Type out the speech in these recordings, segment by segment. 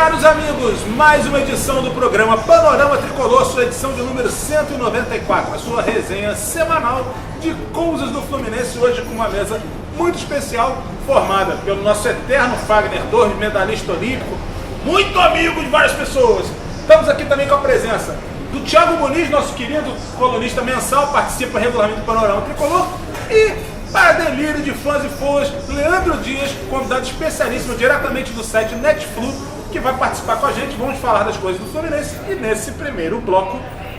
Caros amigos, mais uma edição do programa Panorama Tricolor, sua edição de número 194, a sua resenha semanal de coisas do Fluminense, hoje com uma mesa muito especial, formada pelo nosso eterno Fagner Torres, medalhista olímpico, muito amigo de várias pessoas. Estamos aqui também com a presença do Thiago Muniz, nosso querido colunista mensal, participa regularmente do Panorama Tricolor, e para delírio de fãs e fãs, Leandro Dias, convidado especialíssimo diretamente do site Netflu, que vai participar com a gente. Vamos falar das coisas do Fluminense e nesse primeiro bloco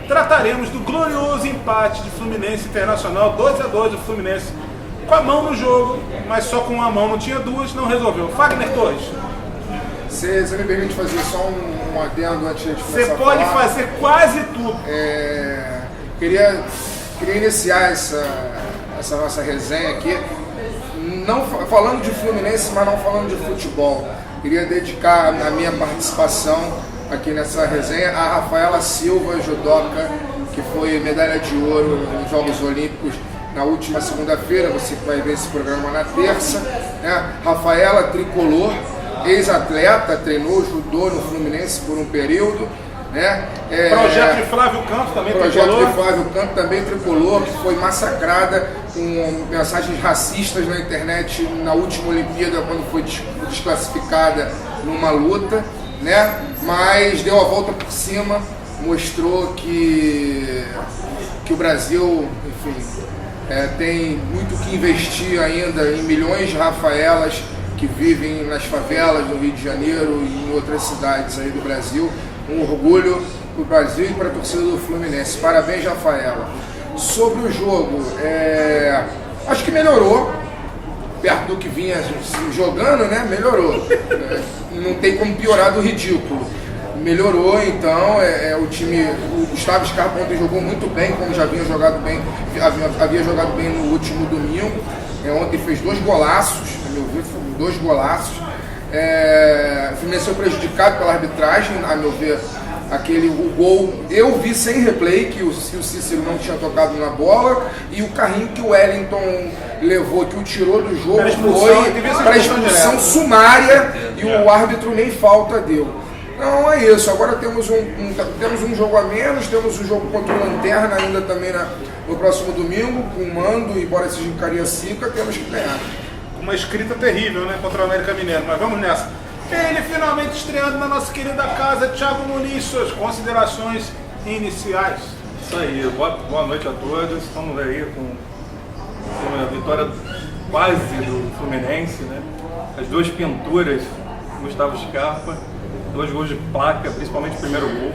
trataremos do glorioso empate de Fluminense Internacional, 2-2, o Fluminense com a mão no jogo, mas só com uma mão, não tinha duas, não resolveu. Fagner Torres. Você me permite fazer só um adendo antes de a gente começar Você pode fazer quase tudo. Queria iniciar essa nossa resenha aqui, não falando de Fluminense, mas não falando de futebol. Queria dedicar a minha participação aqui nessa resenha a Rafaela Silva, judoca, que foi medalha de ouro nos Jogos Olímpicos na última segunda-feira. Você vai ver esse programa na terça, né? Rafaela, tricolor, ex-atleta, treinou judô no Fluminense por um período, né? Projeto de Flávio Campos também Projeto tricolor. de Flávio Campos também tricolor, que foi massacrada com mensagens racistas na internet na última Olimpíada, quando foi desclassificada numa luta, né? Mas deu a volta por cima, mostrou que o Brasil, enfim, tem muito que investir ainda em milhões de Rafaelas que vivem nas favelas do Rio de Janeiro e em outras cidades aí do Brasil. Um orgulho para o Brasil e para a torcida do Fluminense. Parabéns, Rafaela. Sobre o jogo, acho que melhorou, perto do que vinha jogando, né? Melhorou. Não tem como piorar do ridículo. Melhorou, então, o time, o Gustavo Scarpa ontem jogou muito bem, como já havia jogado bem no último domingo. Ontem fez 2 golaços, a meu ver, foram 2 golaços. O Fluminense foi prejudicado pela arbitragem, a meu ver, o gol eu vi sem replay, que o Cícero não tinha tocado na bola, e o carrinho que o Wellington levou, que o tirou do jogo, foi para expulsão sumária, e o árbitro nem falta deu. Não, é isso. Agora temos um jogo a menos, temos um jogo contra o Lanterna ainda também no próximo domingo, com o Mando, embora seja em Cariacica, temos que ganhar. Uma escrita terrível, né, contra o América Mineiro, mas vamos nessa. Ele finalmente estreando na nossa querida casa, Thiago Muniz, suas considerações iniciais. Isso aí, boa noite a todos. Estamos aí com a vitória quase do Fluminense, né? As 2 pinturas do Gustavo Scarpa, 2 gols de placa, principalmente o primeiro gol.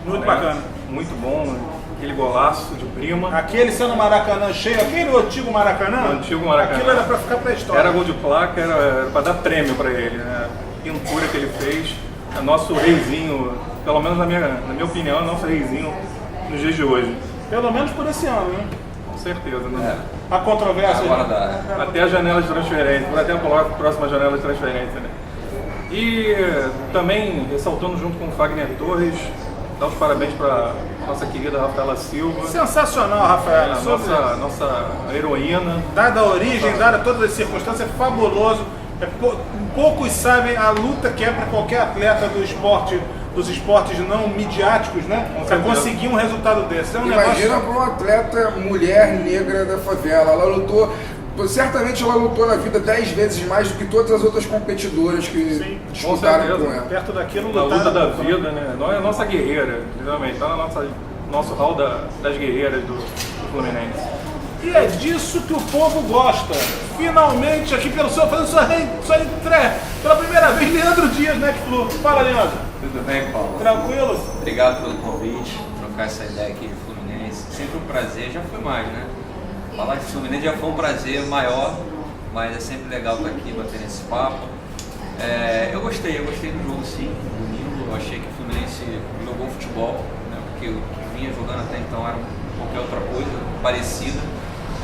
Muito bacana. Muito bom, aquele golaço de prima. Aquele sendo Maracanã cheio, aquele antigo Maracanã? O antigo Maracanã. Aquilo era pra ficar pra história. Era gol de placa, era pra dar prêmio pra ele, né? A pintura que ele fez, é nosso reizinho, pelo menos na minha opinião, é nosso reizinho nos dias de hoje. Pelo menos por esse ano, né? Com certeza, né? A controvérsia. Até a janela de transferência, até a próxima janela de transferência, né? E também, ressaltando junto com o Fagner Torres, dar os parabéns para nossa querida Rafaela Silva. Sensacional, Rafaela. Nossa heroína. Dada a origem, dada todas as circunstâncias, é fabuloso. Poucos sabem a luta que é para qualquer atleta dos esportes não midiáticos, né? Para conseguir um resultado desse. Imagina para uma atleta mulher negra da favela. Ela lutou. Certamente ela lutou na vida 10 vezes mais do que todas as outras competidoras que disputaram com ela. Perto daquilo, na luta da vida, né? Não é a nossa guerreira, literalmente. Está no nosso hall das guerreiras do Fluminense. E é disso que o povo gosta. Finalmente, aqui pelo seu, fazendo sua entrega. Pela primeira vez, Leandro Dias, Netflu. Fala, Leandro. Tudo bem, Paulo? Tranquilo? Obrigado pelo convite, trocar essa ideia aqui de Fluminense. Sempre um prazer, já foi mais, né? Falar de Fluminense já foi um prazer maior, mas é sempre legal estar aqui, bater nesse papo. Eu gostei do jogo sim, domingo. Eu achei que o Fluminense jogou futebol, né? Porque o que vinha jogando até então era qualquer outra coisa parecida.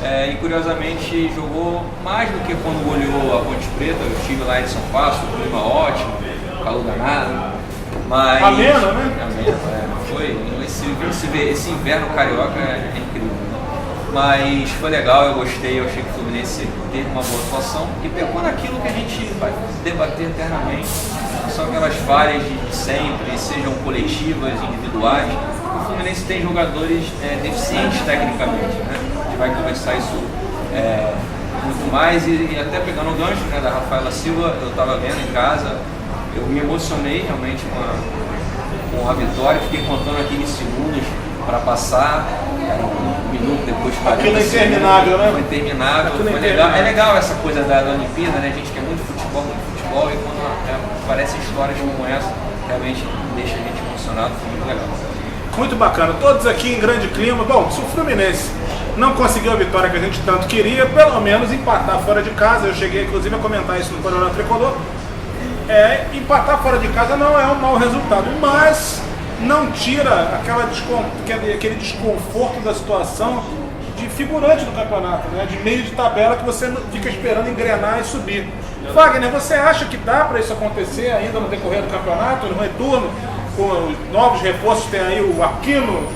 E curiosamente jogou mais do que quando goleou a Ponte Preta. Eu estive lá em São Paulo, um clima ótimo, calor danado. Mas ameno, né? Ameno, foi. Esse inverno carioca é incrível. Mas foi legal, eu gostei, eu achei que o Fluminense teve uma boa atuação e pegou naquilo que a gente vai debater eternamente. São aquelas falhas de sempre, sejam coletivas, individuais. O Fluminense tem jogadores deficientes tecnicamente, né? A gente vai conversar isso muito mais e até pegando o gancho, né, da Rafaela Silva, eu estava vendo em casa, eu me emocionei realmente com a vitória, fiquei contando aqueles segundos para passar, um minuto depois, 40 Aquilo é interminável, né? Foi interminável, Aquilo foi legal. É legal essa coisa da Olimpíada, né? A gente quer muito futebol, e quando aparecem histórias como essa, realmente deixa a gente emocionado, foi muito legal. Muito bacana, todos aqui em grande clima. Bom, se o Fluminense não conseguiu a vitória que a gente tanto queria, pelo menos empatar fora de casa, eu cheguei inclusive a comentar isso no Panorama Tricolor, empatar fora de casa não é um mau resultado, mas não tira aquele desconforto da situação de figurante do campeonato, né? De meio de tabela que você fica esperando engrenar e subir. Wagner, você acha que dá para isso acontecer ainda no decorrer do campeonato, no retorno, com os novos reforços, tem aí o Aquino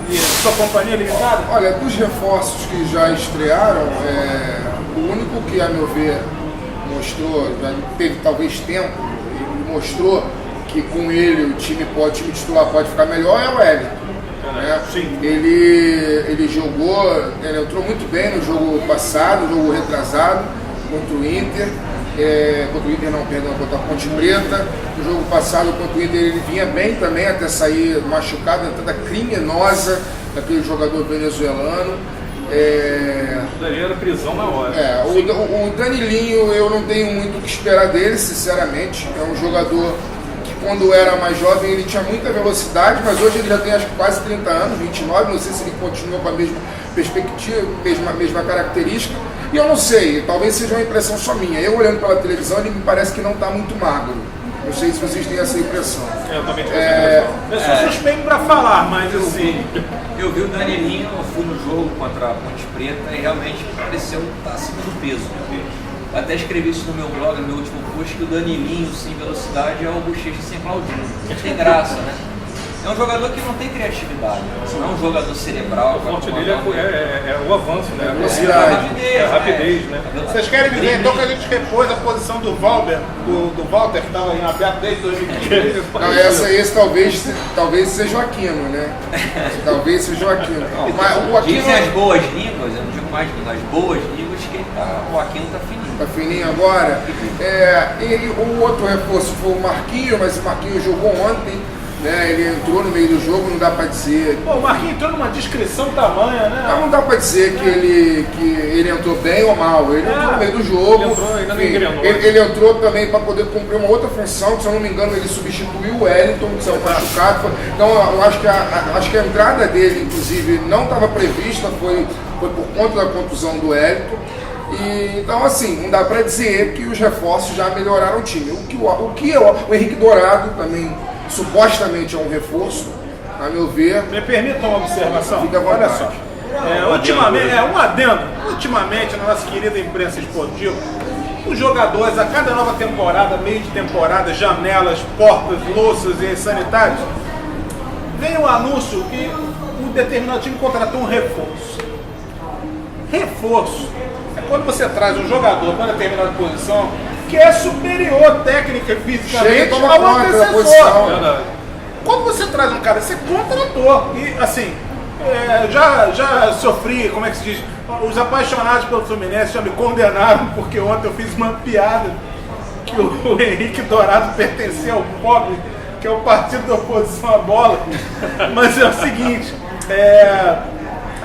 e sua companhia limitada? Olha, dos reforços que já estrearam, o único que, a meu ver, mostrou, já teve talvez tempo, ele mostrou que com ele o time titular pode ficar melhor é o Wellington. Né? Sim. Ele entrou muito bem no jogo passado, no jogo retrasado, contra o Inter. Contra a Ponte Preta. No jogo passado contra o Inter ele vinha bem também, até sair machucado, entrada criminosa daquele jogador venezuelano. Daí era prisão na hora. O Danilinho, eu não tenho muito o que esperar dele, sinceramente. É um jogador que quando era mais jovem ele tinha muita velocidade, mas hoje ele já tem acho que quase 30 anos, 29, não sei se ele continua com a mesma perspectiva, mesma característica. E eu não sei, talvez seja uma impressão só minha. Eu olhando pela televisão, ele me parece que não está muito magro. Não sei se vocês têm essa impressão. Eu também tenho essa impressão. Eu sou suspeito para falar, mas assim... Eu vi o Danilinho, eu fui no jogo contra a Ponte Preta e realmente pareceu estar acima do peso. Eu até escrevi isso no meu blog, no meu último post, que o Danilinho, sem velocidade, é o Bochecha sem Claudinho. Não tem graça, né? É um jogador que não tem criatividade, não é um jogador cerebral. O forte dele é o avanço, né? A rapidez, né? Vocês querem dizer então que a gente repôs a posição do Walter, que estava em aberto desde 2015? Não, esse talvez seja o Aquino, né? Talvez seja o Aquino. Mas o Aquino... Dizem as boas línguas, eu não digo mais línguas, as boas línguas que o Aquino está fininho. Tá fininho agora. E o outro reforço foi o Marquinhos, mas o Marquinhos jogou ontem. Ele entrou no meio do jogo, não dá para dizer... O Marquinhos entrou numa descrição tamanha, né? Mas não dá para dizer que ele entrou bem ou mal. Ele entrou no meio do jogo. Ele entrou também para poder cumprir uma outra função, que se eu não me engano ele substituiu o Wellington, que saiu machucado. Então eu acho que a entrada dele, inclusive, não estava prevista, foi por conta da contusão do Wellington. Então, assim, não dá para dizer que os reforços já melhoraram o time. O Henrique Dourado também... supostamente é um reforço, a meu ver. Me permita uma observação? Fica à vontade. Olha só. Ultimamente, na nossa querida imprensa esportiva, os jogadores, a cada nova temporada, meio de temporada, janelas, portas, louças e sanitários, vem o anúncio que um determinado time contratou um reforço. Reforço é quando você traz um jogador para determinada posição que é superior técnica e fisicamente ao antecessor. Quando você traz um cara, você contratou. E assim, já sofri, como é que se diz? Os apaixonados pelo Fluminense já me condenaram porque ontem eu fiz uma piada que o Henrique Dourado pertencia ao pobre, que é o partido da oposição à bola. Mas é o seguinte,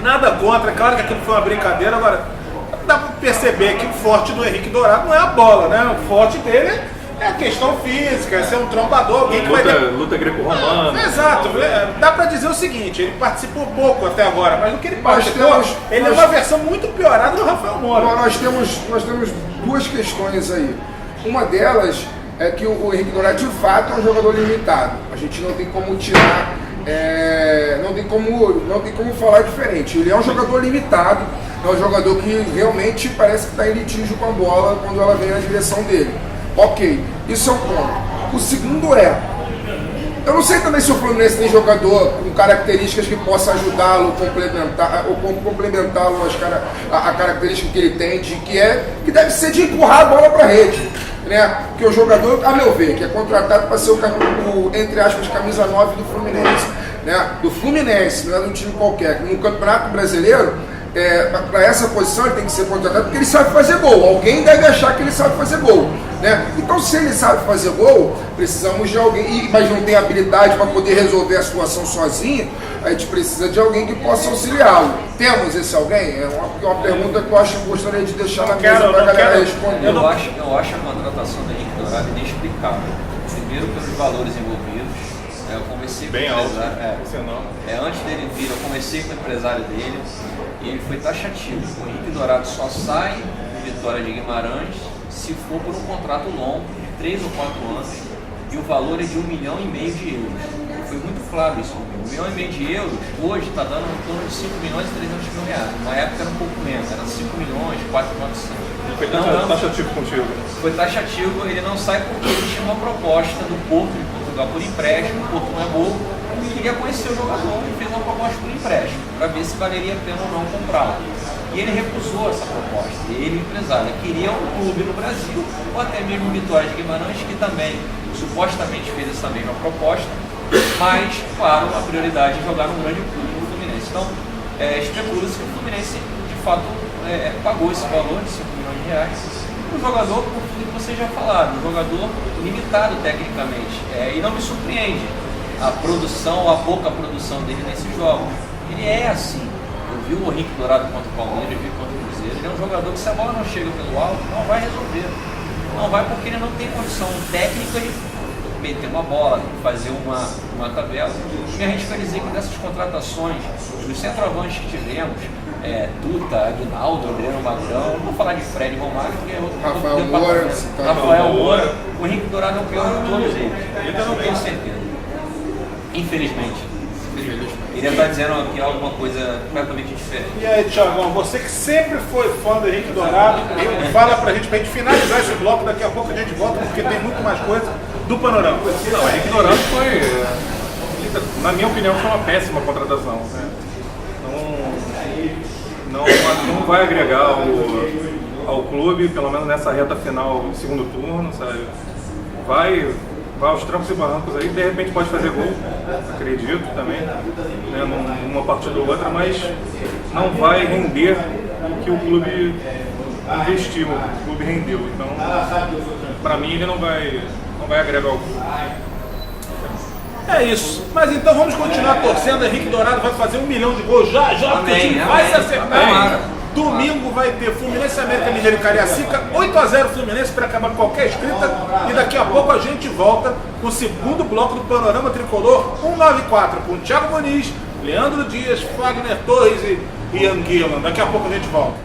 nada contra, é claro que aquilo foi uma brincadeira, agora dá para perceber que o forte do Henrique Dourado não é a bola, né? O forte dele é a questão física, é ser um trombador, alguém que luta greco-romana. Exato, dá para dizer o seguinte, ele participou pouco até agora, mas no que ele participou, ele é uma versão muito piorada do Rafael Moura. Nós temos duas questões aí. Uma delas é que o Henrique Dourado de fato é um jogador limitado. A gente não tem como tirar, não tem como falar diferente. Ele é um jogador limitado, é um jogador que realmente parece que está em litígio com a bola quando ela vem na direção dele. Ok, isso é um ponto. O segundo Eu não sei também se o Fluminense tem jogador com características que possa ajudá-lo, complementá-lo a característica que ele tem, que deve ser de empurrar a bola para a rede. Né? Porque o jogador, a meu ver, que é contratado para ser entre aspas, camisa 9 do Fluminense. Né? Do Fluminense, não é de um time qualquer. No Campeonato Brasileiro, para essa posição ele tem que ser contratado porque ele sabe fazer gol. Alguém deve achar que ele sabe fazer gol. Né? Então, se ele sabe fazer gol, precisamos de alguém, mas não tem habilidade para poder resolver a situação sozinho, a gente precisa de alguém que possa auxiliá-lo. Temos esse alguém? É uma pergunta que eu acho que eu gostaria de deixar na mesa para a galera responder. Eu acho a contratação da Henrique Dourado inexplicável. Primeiro, pelos valores envolvidos. Eu conversei com o empresário. Antes dele vir, eu conversei com o empresário dele e ele foi taxativo. O Henrique Dourado só sai de Vitória de Guimarães se for por um contrato longo, de 3 ou 4 anos, e o valor é de 1,5 milhão de euros. Foi muito claro isso. 1,5 milhão de euros, hoje está dando em torno de 5 milhões e 300 mil reais. Na época era um pouco menos, era 5 milhões, 4,900. Foi taxativo contigo? Foi taxativo, ele não sai porque ele tinha uma proposta do Porto de Portugal por empréstimo, o Porto não é bobo, e queria conhecer o jogador e fez uma proposta por empréstimo, para ver se valeria a pena ou não comprá-lo. E ele recusou essa proposta, ele, empresário, queria um clube no Brasil, ou até mesmo Vitória de Guimarães, que também supostamente fez essa mesma proposta, mas, claro, a prioridade é jogar num grande clube no Fluminense. Então, especula-se que o Fluminense, de fato, pagou esse valor de 5 milhões de reais. O jogador, por tudo que vocês já falaram, um jogador limitado tecnicamente, e não me surpreende a pouca produção dele nesses jogos. Ele é assim. Eu vi o Henrique Dourado contra o Palmeiras, eu vi contra o Cruzeiro. Ele é um jogador que, se a bola não chega pelo alto, não vai resolver. Não vai porque ele não tem condição técnica de meter uma bola, fazer uma tabela. E a gente vai dizer que dessas contratações, dos centroavantes que tivemos, Tuta, Aguinaldo, Adriano Magrão, não vou falar de Fred e Romário, porque é outro Rafael Moura, o Henrique Dourado é o pior de todos eles. Eu não tenho certeza. Infelizmente. Ele está dizendo aqui alguma coisa completamente diferente. E aí, Thiagão, você que sempre foi fã do Henrique Dourado, fala pra gente finalizar esse bloco, daqui a pouco a gente volta, porque tem muito mais coisa do panorama. Não, o Henrique Dourado foi, na minha opinião, foi uma péssima contratação. Né? Não vai agregar ao clube, pelo menos nessa reta final do segundo turno, sabe? Vai aos trancos e barrancos aí, de repente pode fazer gol, acredito também, né, numa partida ou outra, mas não vai render o que o clube investiu, o clube rendeu. Então, para mim, ele não vai agregar ao clube. É isso, mas então vamos continuar torcendo. Henrique Dourado vai fazer 1 milhão de gols já, porque o time vai se acertar. Domingo vai ter Fluminense, América Mineiro e Cariacica, 8-0 Fluminense para acabar qualquer escrita. E daqui a pouco a gente volta com o segundo bloco do Panorama Tricolor 194 com Thiago Muniz, Leandro Dias, Fagner Torres e Ian Guilherme. Daqui a pouco a gente volta.